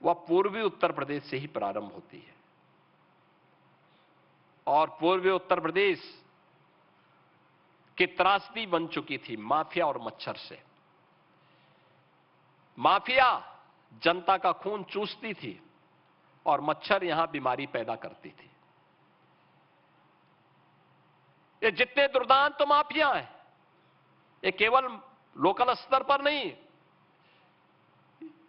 वह पूर्वी उत्तर प्रदेश से ही प्रारंभ होती है। और पूर्वी उत्तर प्रदेश की त्रासदी बन चुकी थी माफिया और मच्छर से। माफिया जनता का खून चूसती थी और मच्छर यहां बीमारी पैदा करती थी। ये जितने दुर्दांत माफिया हैं, ये केवल लोकल स्तर पर नहीं,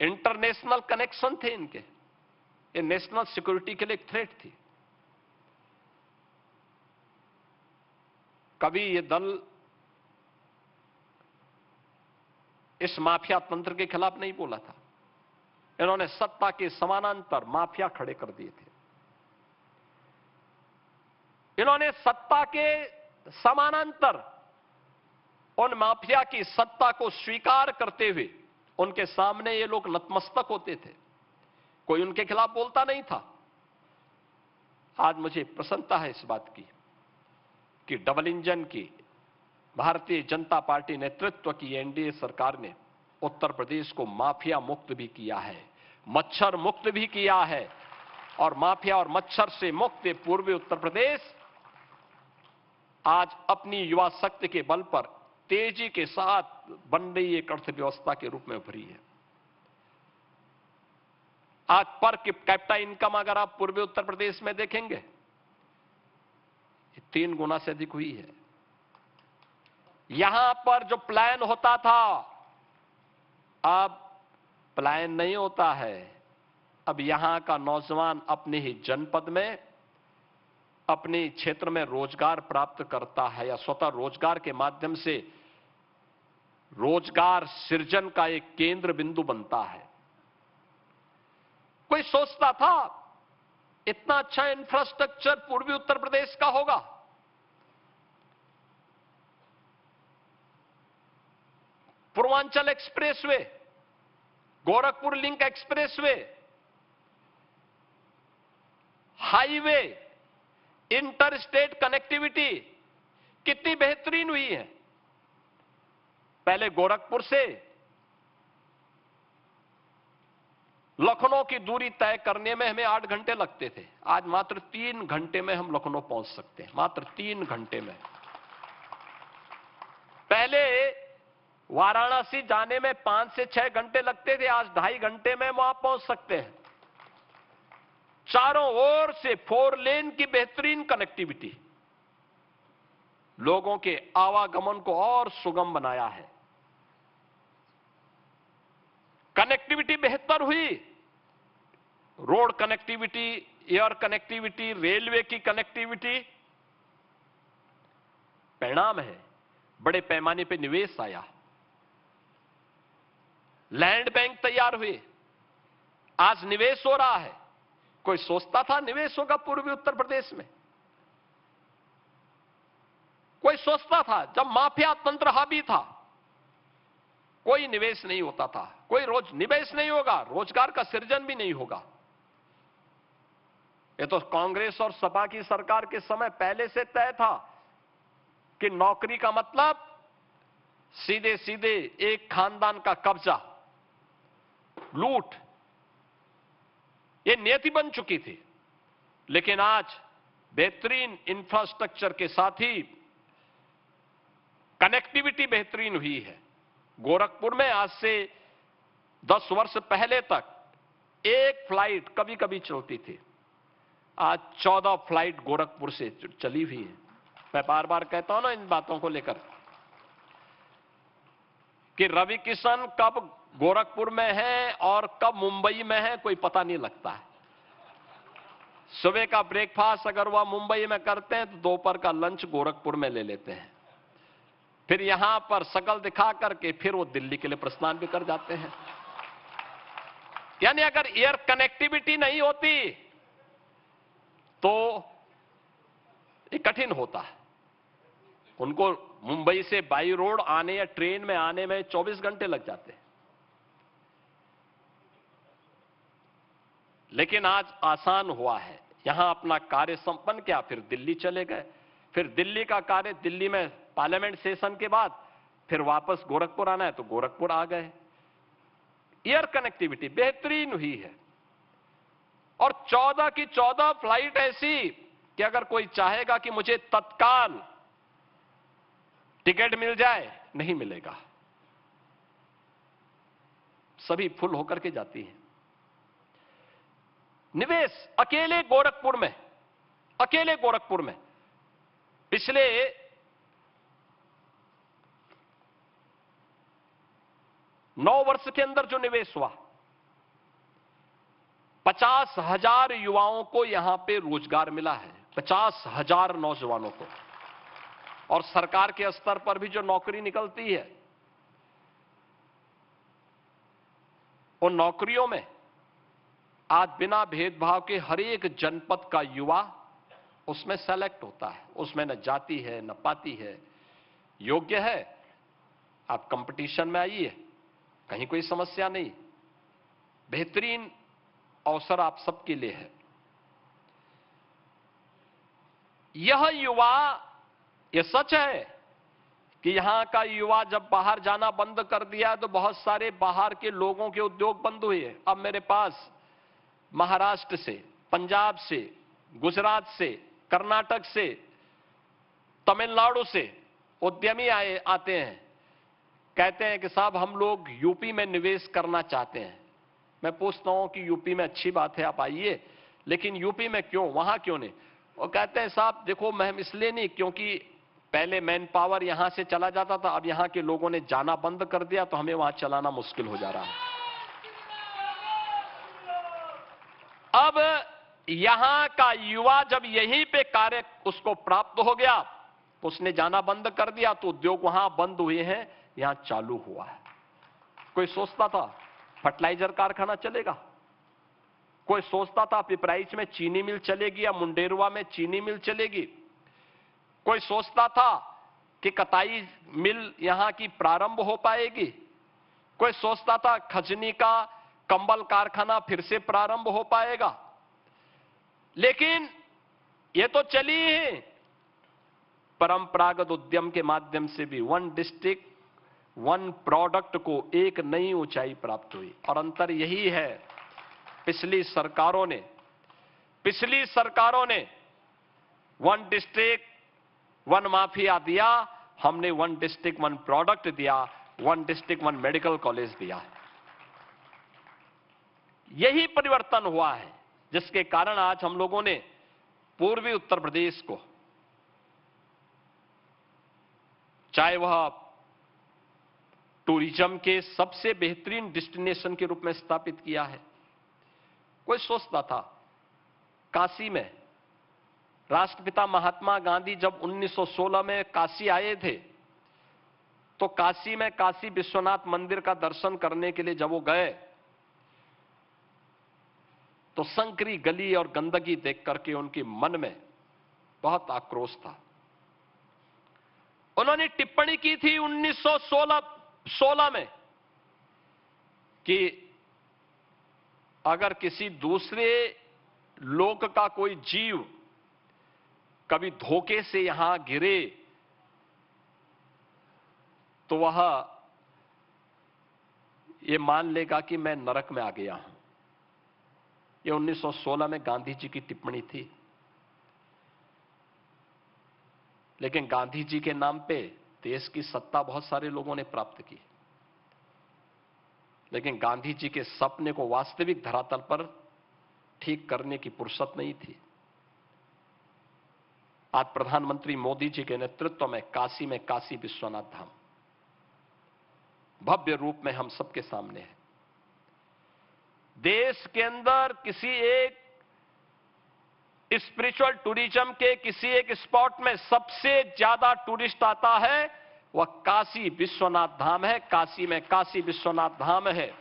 इंटरनेशनल कनेक्शन थे इनके। ये नेशनल सिक्योरिटी के लिए एक थ्रेट थी। कभी ये दल इस माफिया तंत्र के खिलाफ नहीं बोला था। इन्होंने सत्ता के समानांतर माफिया खड़े कर दिए थे। इन्होंने सत्ता के समानांतर उन माफिया की सत्ता को स्वीकार करते हुए उनके सामने ये लोग नतमस्तक होते थे। कोई उनके खिलाफ बोलता नहीं था। आज मुझे प्रसन्नता है इस बात की कि डबल इंजन की भारतीय जनता पार्टी नेतृत्व की एनडीए सरकार ने उत्तर प्रदेश को माफिया मुक्त भी किया है, मच्छर मुक्त भी किया है। और माफिया और मच्छर से मुक्त पूर्वी उत्तर प्रदेश आज अपनी युवा शक्ति के बल पर तेजी के साथ बन रही एक अर्थव्यवस्था के रूप में उभरी है। आज पर कैपिटा इनकम अगर आप पूर्वी उत्तर प्रदेश में देखेंगे, 3 गुना से अधिक हुई है। यहां पर जो प्लान होता था, अब प्लान नहीं होता है। अब यहां का नौजवान अपने ही जनपद में, अपने क्षेत्र में रोजगार प्राप्त करता है या स्वतः रोजगार के माध्यम से रोजगार सृजन का एक केंद्र बिंदु बनता है। कोई सोचता था इतना अच्छा इंफ्रास्ट्रक्चर पूर्वी उत्तर प्रदेश का होगा? Purvanchal expressway, Gorakhpur link expressway, highway, inter state connectivity कितनी बेहतरीन हुई है। पहले गोरखपुर से लखनऊ की दूरी तय करने में हमें 8 घंटे लगते थे। आज मात्र 3 घंटे में हम लखनऊ पहुंच सकते हैं, मात्र 3 घंटे में। पहले वाराणसी जाने में 5 से 6 घंटे लगते थे, आज 2.5 घंटे में वहां पहुंच सकते हैं। चारों ओर से 4 लेन की बेहतरीन कनेक्टिविटी लोगों के आवागमन को और सुगम बनाया है। कनेक्टिविटी बेहतर हुई, road connectivity, air connectivity, railway की कनेक्टिविटी। परिणाम है बड़े पैमाने पर निवेश आया, लैंड बैंक तैयार हुए, आज निवेश हो रहा है। कोई सोचता था निवेश होगा पूर्वी उत्तर प्रदेश में? कोई सोचता था जब माफिया तंत्र हावी था कोई निवेश नहीं होता था, कोई निवेश नहीं होगा, रोजगार का सृजन भी नहीं होगा। ये तो कांग्रेस और सपा की सरकार के समय पहले से तय था कि नौकरी का मतलब सीधे सीधे एक खानदान का कब्जा, लूट, ये नियति बन चुकी थी। लेकिन आज बेहतरीन इंफ्रास्ट्रक्चर के साथ ही कनेक्टिविटी बेहतरीन हुई है। गोरखपुर में आज से 10 वर्ष पहले तक एक फ्लाइट कभी कभी चलती थी, आज 14 फ्लाइट गोरखपुर से चली हुई है। मैं बार बार कहता हूं ना इन बातों को लेकर कि रवि किशन कब गोरखपुर में है और कब मुंबई में है कोई पता नहीं लगता है। सुबह का ब्रेकफास्ट अगर वह मुंबई में करते हैं तो दोपहर का लंच गोरखपुर में ले लेते हैं, फिर यहां पर शकल दिखा करके फिर वो दिल्ली के लिए प्रस्थान भी कर जाते हैं। यानी अगर एयर कनेक्टिविटी नहीं होती तो ये कठिन होता है। उनको मुंबई से बाई रोड आने या ट्रेन में आने में 24 घंटे लग जाते हैं। लेकिन आज आसान हुआ है, यहां अपना कार्य संपन्न किया, फिर दिल्ली चले गए, फिर दिल्ली का कार्य, दिल्ली में पार्लियामेंट सेशन के बाद फिर वापस गोरखपुर आना है तो गोरखपुर आ गए। एयर कनेक्टिविटी बेहतरीन हुई है। और 14 की 14 फ्लाइट ऐसी कि अगर कोई चाहेगा कि मुझे तत्काल टिकट मिल जाए, नहीं मिलेगा, सभी फुल होकर के जाती है। निवेश अकेले गोरखपुर में पिछले 9 वर्ष के अंदर जो निवेश हुआ, 50,000 युवाओं को यहां पे रोजगार मिला है, 50,000 नौजवानों को। और सरकार के स्तर पर भी जो नौकरी निकलती है, उन नौकरियों में आज बिना भेदभाव के हर एक जनपद का युवा उसमें सेलेक्ट होता है। उसमें न जाति है न पाति है, योग्य है, आप कंपटीशन में आइए, कहीं कोई समस्या नहीं, बेहतरीन अवसर आप सबके लिए है। यह युवा, यह सच है कि यहां का युवा जब बाहर जाना बंद कर दिया तो बहुत सारे बाहर के लोगों के उद्योग बंद हुए। अब मेरे पास महाराष्ट्र से, पंजाब से, गुजरात से, कर्नाटक से, तमिलनाडु से उद्यमी आते हैं, कहते हैं कि साहब हम लोग यूपी में निवेश करना चाहते हैं। मैं पूछता हूं कि यूपी में अच्छी बात है, आप आइए, लेकिन यूपी में क्यों, वहां क्यों नहीं? वो कहते हैं साहब देखो, मैं इसलिए नहीं, क्योंकि पहले मैन पावर यहां से चला जाता था, अब यहां के लोगों ने जाना बंद कर दिया तो हमें वहां चलाना मुश्किल हो जा रहा है। अब यहां का युवा जब यहीं पे कार्य उसको प्राप्त हो गया, उसने जाना बंद कर दिया तो उद्योग वहां बंद हुए हैं, यहां चालू हुआ है। कोई सोचता था फर्टिलाइजर कारखाना चलेगा, कोई सोचता था पिपराइच में चीनी मिल चलेगी या मुंडेरवा में चीनी मिल चलेगी, कोई सोचता था कि कताई मिल यहां की प्रारंभ हो पाएगी, कोई सोचता था खजनी का कंबल कारखाना फिर से प्रारंभ हो पाएगा, लेकिन ये तो चली ही। परंपरागत उद्यम के माध्यम से भी वन डिस्ट्रिक्ट वन प्रोडक्ट को एक नई ऊंचाई प्राप्त हुई। और अंतर यही है, पिछली सरकारों ने वन डिस्ट्रिक्ट वन माफिया दिया, हमने वन डिस्ट्रिक्ट वन प्रोडक्ट दिया, one district one medical college दिया। यही परिवर्तन हुआ है, जिसके कारण आज हम लोगों ने पूर्वी उत्तर प्रदेश को, चाहे वह टूरिज्म के सबसे बेहतरीन डेस्टिनेशन के रूप में स्थापित किया है। कोई सोचता था, काशी में राष्ट्रपिता महात्मा गांधी जब 1916 में काशी आए थे, तो काशी में काशी विश्वनाथ मंदिर का दर्शन करने के लिए जब वो गए तो संकरी गली और गंदगी देख करके उनके मन में बहुत आक्रोश था। उन्होंने टिप्पणी की थी 1916 में कि अगर किसी दूसरे लोक का कोई जीव कभी धोखे से यहां गिरे तो वह यह मान लेगा कि मैं नरक में आ गया हूं। यह 1916 में गांधी जी की टिप्पणी थी। लेकिन गांधी जी के नाम पे देश की सत्ता बहुत सारे लोगों ने प्राप्त की, लेकिन गांधी जी के सपने को वास्तविक धरातल पर ठीक करने की फुर्सत नहीं थी। आज प्रधानमंत्री मोदी जी के नेतृत्व में काशी विश्वनाथ धाम भव्य रूप में हम सबके सामने है। देश के अंदर किसी एक स्पिरिचुअल टूरिज्म के किसी एक स्पॉट में सबसे ज्यादा टूरिस्ट आता है, वह काशी विश्वनाथ धाम है। काशी में काशी विश्वनाथ धाम है।